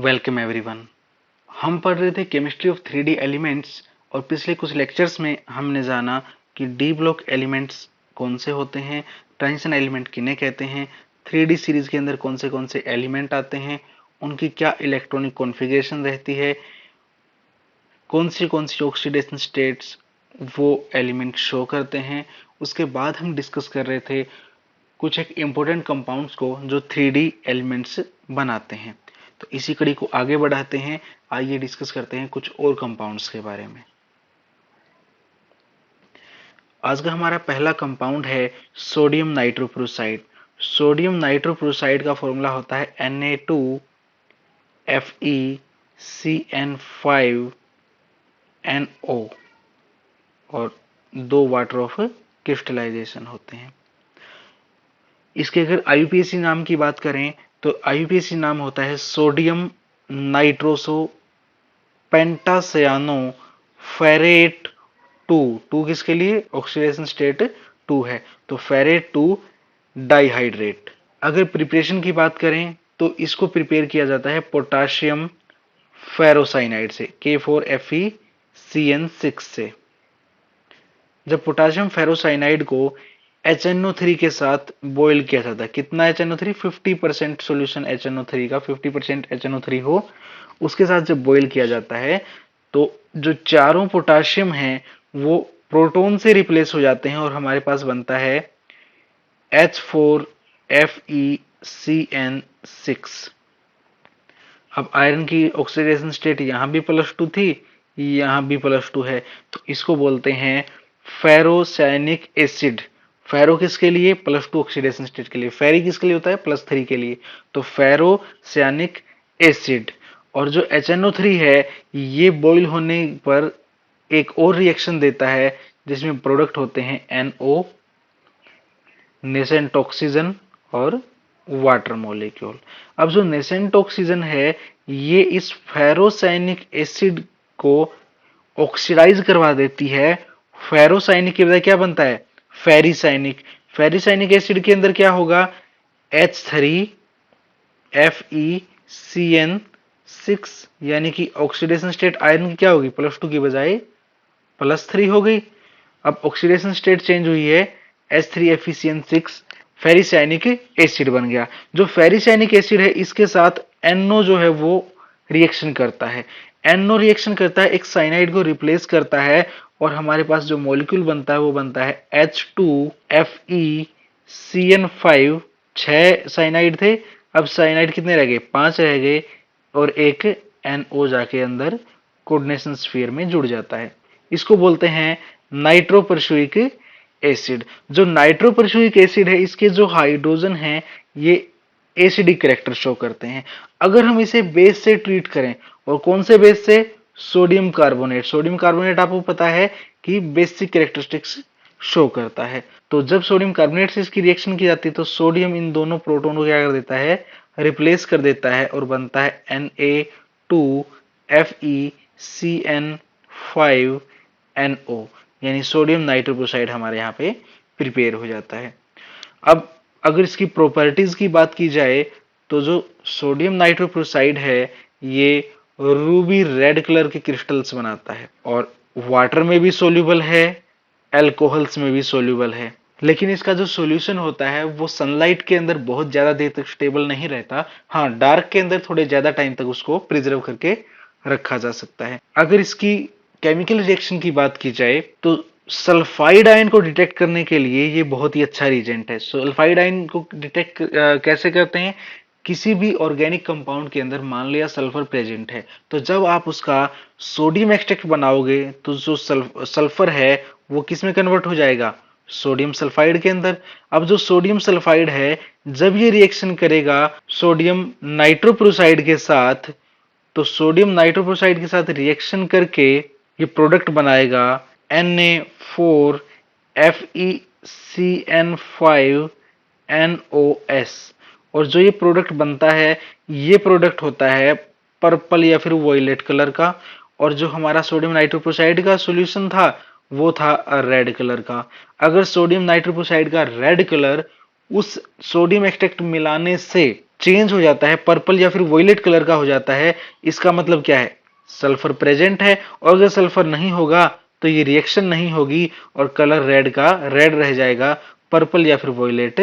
Welcome everyone. हम पढ़ रहे थे केमिस्ट्री ऑफ 3D एलिमेंट्स और पिछले कुछ लेक्चर्स में हमने जाना कि डी ब्लॉक एलिमेंट्स कौन से होते हैं, ट्रांजिशन एलिमेंट किन्हें कहते हैं, 3D सीरीज के अंदर कौन से एलिमेंट आते हैं, उनकी क्या इलेक्ट्रॉनिक कॉन्फ़िगरेशन रहती है, कौन सी ऑक्सीडेशन स्टेट्स वो एलिमेंट शो करते हैं। उसके बाद हम डिस्कस कर रहे थे कुछ एक इम्पोर्टेंट कंपाउंड्स को जो 3D एलिमेंट्स बनाते हैं। तो इसी कड़ी को आगे बढ़ाते हैं। आइए डिस्कस करते हैं कुछ और कंपाउंड्स के बारे में। आज का हमारा पहला कंपाउंड है सोडियम नाइट्रोप्रोसाइड। सोडियम नाइट्रोप्रोसाइड का फॉर्मूला होता है Na2FeCN5NO और 2 वाटर ऑफ क्रिस्टलाइजेशन होते हैं। इसके अगर आईयूपीएसी नाम की बात करें तो आईयूपीएसी नाम होता है सोडियम नाइट्रोसो पेंटासियानो फेरेट 2 किसके लिए? ऑक्सीडेशन स्टेट 2 है तो फेरेट 2 डाइहाइड्रेट। अगर प्रिपरेशन की बात करें तो इसको प्रिपेयर किया जाता है पोटाशियम फेरोसाइनाइड से K4FeCN6 से। जब पोटाशियम फेरोसाइनाइड को HNO3 के साथ बॉयल किया जाता है, कितना HNO3? 50% सोल्यूशन HNO3 का 50% HNO3 हो, उसके साथ जब बॉयल किया जाता है तो जो चारों पोटाशियम हैं वो प्रोटॉन से रिप्लेस हो जाते हैं और हमारे पास बनता है H4FeCN6। अब आयरन की ऑक्सीडेशन स्टेट यहां भी +2 थी, यहां भी +2 है, तो इसको बोलते हैं फेरोसैनिक एसिड। फेरो किसके लिए? +2 ऑक्सीडेशन स्टेट के लिए। फेरी किसके लिए होता है? +3 के लिए। तो फेरोसैनिक एसिड। और जो HNO3 है ये बॉइल होने पर एक और रिएक्शन देता है जिसमें प्रोडक्ट होते हैं NO, नेसेंट ऑक्सीजन और वाटर मॉलिक्यूल। अब जो नेसेंट ऑक्सीजन है ये इस फेरोसैनिक एसिड को ऑक्सीडाइज करवा देती है। फेरोसाइनिक के बजाय क्या बनता है? फेरिसाइनिक। फेरिसाइनिक एसिड के अंदर क्या होगा? H3FeCN6 यानी कि ऑक्सीडेशन स्टेट आयरन की क्या होगी? +2 की बजाय +3 हो गई। अब ऑक्सीडेशन स्टेट चेंज हुई है, H3FeCN6 फेरिसाइनिक एसिड बन गया। जो फेरिसाइनिक एसिड है इसके साथ NO जो है वो रिएक्शन करता है। NO रिएक्शन करता है, एक साइनाइड को रिप्लेस करता है और हमारे पास जो मॉलिक्यूल बनता है वो बनता है H2FeCN5। 6 साइनाइड थे, अब साइनाइड कितने रह गए? 5 रह गए और एक NO जाके अंदर कोऑर्डिनेशन स्फीयर में जुड़ जाता है। इसको बोलते हैं नाइट्रोपरसुइक एसिड। जो नाइट्रोपरसुइक एसिड है इसके जो हाइड्रोजन हैं ये एसिडिक कैरेक्टर शो करते हैं। अगर हम इसे बेस से ट्रीट करें, और कौन से बेस से? Sodium carbonate. सोडियम कार्बोनेट आपको पता है कि बेसिक कैरेक्टरिस्टिक्स शो करता है। तो जब सोडियम कार्बोनेट से इसकी रिएक्शन की जाती है तो सोडियम इन दोनों प्रोटॉन को क्या कर देता है? रिप्लेस कर देता है और बनता है Na2FeCN5NO यानी सोडियम नाइट्रोप्रोसाइड हमारे यहाँ पे प्रिपेयर हो जाता है। अब अगर इसकी प्रॉपर्टीज की बात की जाए तो जो सोडियम नाइट्रोप्रोसाइड है ये रूबी रेड कलर के क्रिस्टल्स बनाता है और वाटर में भी सोल्यूबल है, अल्कोहल्स में भी सोल्यूबल है। लेकिन इसका जो सॉल्यूशन होता है वो सनलाइट के अंदर बहुत ज्यादा देर तक स्टेबल नहीं रहता। हाँ, डार्क के अंदर थोड़े ज्यादा टाइम तक उसको प्रिजर्व करके रखा जा सकता है। अगर इसकी केमिकल रिएक्शन की बात की जाए तो सल्फाइड आयन को डिटेक्ट करने के लिए ये बहुत ही अच्छा रिएजेंट है। सल्फाइड आयन को डिटेक्ट कैसे करते हैं? किसी भी ऑर्गेनिक कंपाउंड के अंदर मान लिया सल्फर प्रेजेंट है तो जब आप उसका सोडियम एक्सट्रैक्ट बनाओगे तो जो सल्फर है वो किस में कन्वर्ट हो जाएगा? सोडियम सल्फाइड के अंदर। अब जो सोडियम सल्फाइड है जब ये रिएक्शन करेगा सोडियम नाइट्रोप्रोसाइड के साथ, तो सोडियम नाइट्रोप्रोसाइड के साथ रिएक्शन करके ये प्रोडक्ट बनाएगा Na4FeCN5NOS। और जो ये प्रोडक्ट बनता है ये प्रोडक्ट होता है पर्पल या फिर वॉयलेट कलर का। और जो हमारा सोडियम नाइट्रोप्रोसाइड का सॉल्यूशन था वो था रेड कलर का। अगर सोडियम नाइट्रोप्रोसाइड का रेड कलर उस सोडियम एक्सट्रैक्ट मिलाने से चेंज हो जाता है, पर्पल या फिर वॉयलेट कलर का हो जाता है, इसका मतलब क्या है, सल्फर प्रेजेंट है। और अगर सल्फर नहीं होगा तो ये रिएक्शन नहीं होगी और कलर रेड का रेड रह जाएगा, पर्पल या फिर वॉयलेट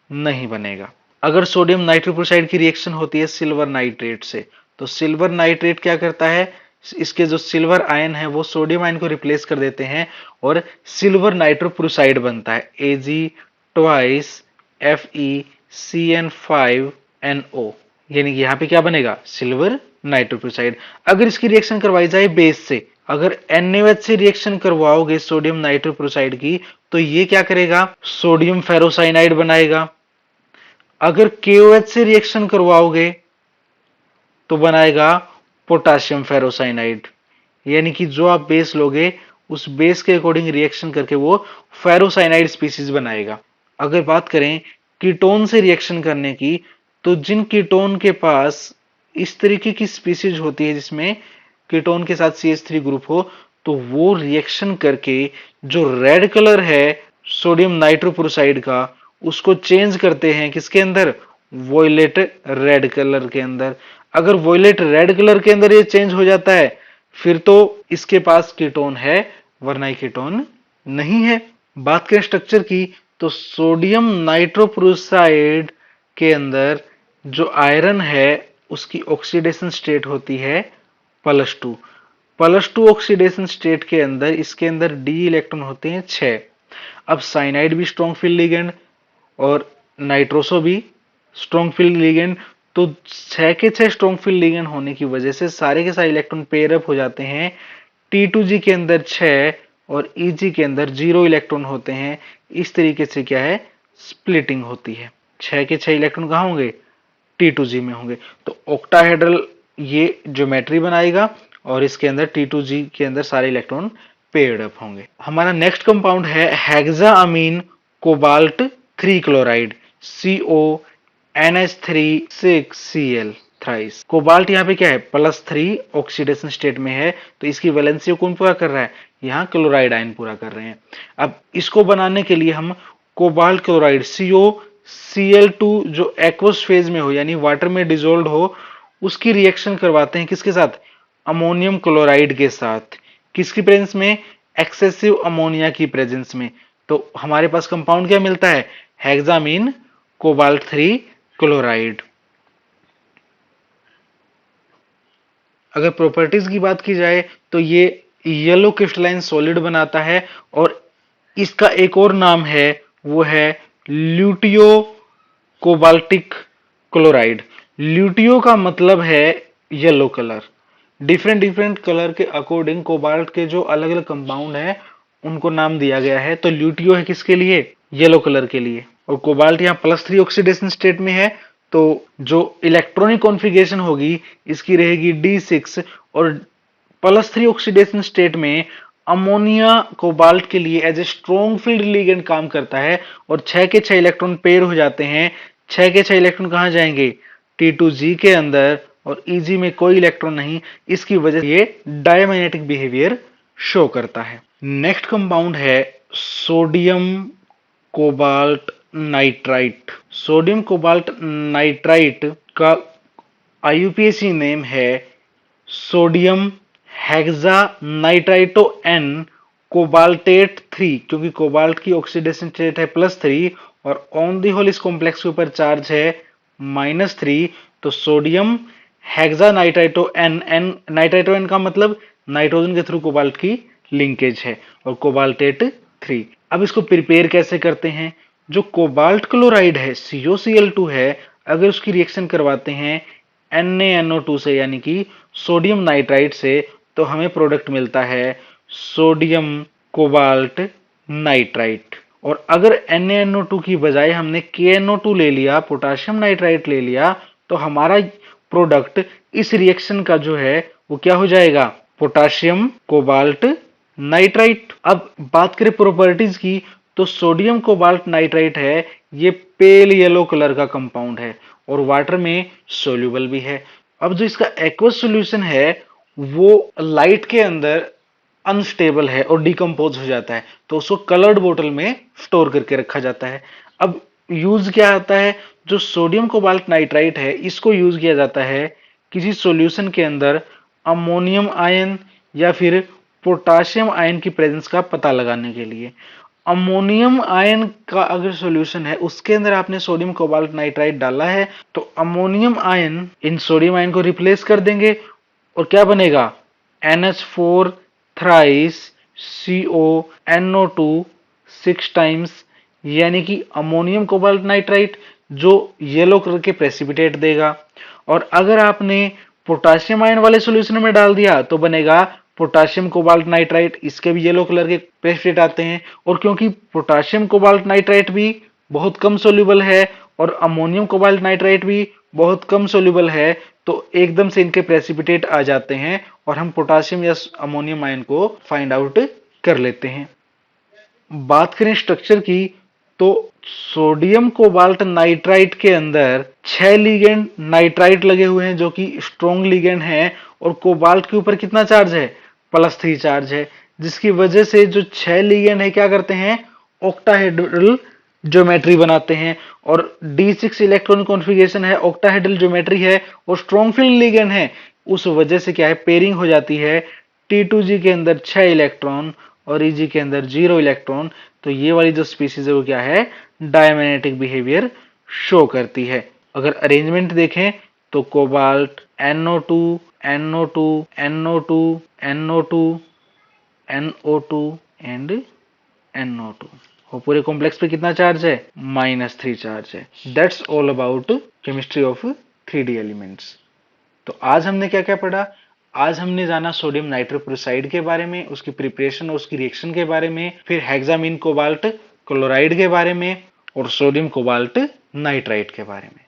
नहीं बनेगा। अगर सोडियम नाइट्रोक्लोराइड की रिएक्शन होती है सिल्वर नाइट्रेट से, तो सिल्वर नाइट्रेट क्या करता है, इसके जो सिल्वर आयन है वो सोडियम आयन को रिप्लेस कर देते हैं और सिल्वर नाइट्रोक्लोराइड बनता है, Ag ट्वाइस FeCN5NO, यानी कि यहाँ पे क्या बनेगा, सिल्वर नाइट्रोक्लोराइड। अगर इसकी रिएक्शन करवाई जाए बेस से, अगर NaOH से रिएक्शन करवाओगे सोडियम नाइट्रोक्लोराइड की, तो ये क्या करेगा, सोडियम फेरोसाइनाइड बनाएगा। अगर KOH से रिएक्शन करवाओगे तो बनाएगा पोटासियम फेरोसाइनाइड, यानी कि जो आप बेस लोगे उस बेस के अकॉर्डिंग रिएक्शन करके वो फेरोसाइनाइड स्पीसीज बनाएगा। अगर बात करें कीटोन से रिएक्शन करने की, तो जिन कीटोन के पास इस तरीके की स्पीसीज होती है जिसमें कीटोन के साथ CH3 ग्रुप हो, तो वो रिएक्शन करके जो रेड कलर है सोडियम नाइट्रोक्लोराइड का, उसको चेंज करते हैं किसके अंदर, वॉयलेट रेड कलर के अंदर। अगर वॉयलेट रेड कलर के अंदर ये चेंज हो जाता है, फिर तो इसके पास कीटोन है, वरना कीटोन नहीं है। बात करें स्ट्रक्चर की, तो सोडियम नाइट्रोक्लोराइड के अंदर जो आयरन है उसकी ऑक्सीडेशन स्टेट होती है +2। +2 ऑक्सीडेशन स्टेट के अंदर इसके अंदर डी इलेक्ट्रॉन होते हैं 6। अब साइनाइड भी स्ट्रॉन्ग फील्ड लिगेंड और नाइट्रोसो भी स्ट्रॉन्ग फील्ड लिगेंड, तो 6 के 6 स्ट्रॉन्ग फील्ड लिगेंड होने की वजह से सारे के सारे इलेक्ट्रॉन पेयर अप हो जाते हैं। T2G के अंदर 6 और Eg के अंदर 0 इलेक्ट्रॉन होते हैं। इस तरीके से क्या है, स्प्लिटिंग होती है। 6 के 6 इलेक्ट्रॉन कहां होंगे, T2G में होंगे। तो ऑक्टाहेड्रल ये ज्योमेट्री बनाएगा और इसके अंदर T2G के अंदर सारे इलेक्ट्रॉन पेयर्ड अप होंगे। हमारा नेक्स्ट कंपाउंड है hexaammine cobalt 3 chloride, CONH3 6Cl thrice. Cobalt यहाँ पे क्या है, +3 ऑक्सीडेशन स्टेट में है, तो इसकी वैलेंसी कौन पूरा कर रहा है, यहाँ क्लोराइड आयन पूरा कर रहे हैं। अब इसको बनाने के लिए हम कोबाल्ट क्लोराइड COCl2 जो एक्वस फेज में हो यानी वाटर में डिजोल्व हो, उसकी रिएक्शन करवाते हैं किसके साथ, अमोनियम क्लोराइड के साथ। किसकी प्रेजेंस में, एक्सेसिव अमोनिया की प्रेजेंस में। तो हमारे पास कंपाउंड क्या मिलता है, हेक्सामीन कोबाल्ट 3 क्लोराइड। अगर प्रॉपर्टीज की बात की जाए तो ये येलो क्रिस्टलाइन सॉलिड बनाता है और इसका एक और नाम है, वो है ल्यूटियो कोबाल्टिक क्लोराइड। ल्यूटियो का मतलब है yellow colour. Different different colour के अकॉर्डिंग कोबाल्ट के जो अलग अलग कंपाउंड है उनको नाम दिया गया है। तो ल्यूटियो है किसके लिए, येलो कलर के लिए। और कोबाल्ट यहाँ +3 ऑक्सीडेशन स्टेट में है, तो जो इलेक्ट्रॉनिक कॉन्फ़िगरेशन होगी इसकी रहेगी D6 और +3 ऑक्सीडेशन स्टेट में अमोनिया कोबाल्ट के लिए as a strong field ligand काम करता है और 6 के 6 इलेक्ट्रॉन पेयर हो जाते हैं। 6 के 6 इलेक्ट्रॉन कहां जाएंगे, T2G के अंदर, और Eg में कोई इलेक्ट्रॉन नहीं, इसकी वजह से ये डायमैग्नेटिक बिहेवियर शो करता है। नेक्स्ट कंपाउंड है sodium cobalt nitrite. Sodium cobalt nitrite का IUPAC नेम है सोडियम हेक्सानाइट्राइटो N कोबाल्टेट 3, क्योंकि कोबाल्ट की ऑक्सीडेशन स्टेट है +3 और ऑन दी होल इस कॉम्प्लेक्स के ऊपर चार्ज है -3। तो सोडियम हेक्सानाइट्राइटो N, नाइट्राइटो N का मतलब नाइट्रोजन के थ्रू कोबाल्ट की लिंकेज है, और कोबाल्टेट 3। अब इसको प्रिपेयर कैसे करते हैं, जो कोबाल्ट क्लोराइड है COCl2 है, अगर उसकी रिएक्शन करवाते हैं NaNO2 से यानी कि सोडियम नाइट्राइट से, तो हमें प्रोडक्ट मिलता है सोडियम कोबाल्ट नाइट्राइट। और अगर NaNO2 की बजाय हमने KNO2 ले लिया, पोटासियम नाइट्राइट ले लिया, तो हमारा प्रोडक्ट इस रिएक्शन का जो है वो क्या हो जाएगा, पोटासियम कोबाल्ट नाइट्राइट। अब बात करें प्रॉपर्टीज की, तो सोडियम कोबाल्ट नाइट्राइट है, ये पेल येलो कलर का कंपाउंड है और वाटर में सोल्यूबल भी है। अब जो इसका एक्वस सॉल्यूशन है वो लाइट के अंदर अनस्टेबल है और डिकम्पोज हो जाता है, तो उसको कलर्ड बोतल में स्टोर करके रखा जाता है। अब यूज क्या होता है, जो सोडियम कोबाल्ट नाइट्राइट है इसको यूज किया जाता है किसी सॉल्यूशन के अंदर अमोनियम आयन या फिर पोटाशियम आयन की प्रेजेंस का पता लगाने के लिए। अमोनियम आयन का अगर सॉल्यूशन है उसके अंदर आपने सोडियम कोबाल्ट नाइट्राइट डाला है तो अमोनियम आयन इन सोडियम आयन को रिप्लेस कर देंगे और क्या बनेगा, NH4 थ्राइस CONO2 6 टाइम्स, यानी कि अमोनियम कोबाल्ट नाइट्राइट जो येलो कलर के प्रेसिपिटेट देगा। और अगर आपने पोटाशियम आयन वाले सॉल्यूशन में डाल दिया तो बनेगा पोटाशियम कोबाल्ट नाइट्राइट, इसके भी येलो कलर के प्रेसिपिटेट आते हैं। और क्योंकि पोटाशियम कोबाल्ट नाइट्राइट भी बहुत कम सोल्यूबल है और अमोनियम कोबाल्ट नाइट्राइट भी बहुत कम सोल्यूबल है, तो एकदम से इनके प्रेसिपिटेट आ जाते हैं और हम पोटाशियम या अमोनियम आयन को फाइंड आउट कर लेते हैं। बात करें स्ट्रक्चर की तो सोडियम कोबाल्ट नाइट्राइट के अंदर 6 लिगेंड नाइट्राइट लगे हुए हैं जो कि स्ट्रॉन्ग लिगेंड हैं और कोबाल्ट के ऊपर कितना चार्ज है, +3 चार्ज है, जिसकी वजह से जो 6 लिगेंड है क्या करते हैं, ऑक्टाहेड्रल ज्योमेट्री बनाते हैं। और D6 इलेक्ट्रॉन कॉन्फ़िगरेशन है, ऑक्टाहेड्रल ज्योमेट्री है और स्ट्रॉन्ग फील्ड लिगेंड है, उस वजह से क्या है, पेयरिंग हो जाती है। T2G के अंदर 6 इलेक्ट्रॉन और Eg के अंदर 0 इलेक्ट्रॉन। तो ये वाली जो स्पीसीज है वो क्या है, डायमैग्नेटिक बिहेवियर शो करती है। अगर अरेंजमेंट देखें तो cobalt NO2 NO2 NO2 NO2 NO2 and NO2 और पूरे कॉम्प्लेक्स पे कितना चार्ज है, -3 चार्ज है। That's all about chemistry of 3D elements. तो आज हमने क्या क्या पढ़ा, आज हमने जाना सोडियम नाइट्रोक्लोराइड के बारे में, उसकी प्रिपरेशन और उसकी रिएक्शन के बारे में, फिर हेक्सामीन कोबाल्ट क्लोराइड के बारे में और सोडियम कोबाल्ट नाइट्राइट के बारे में।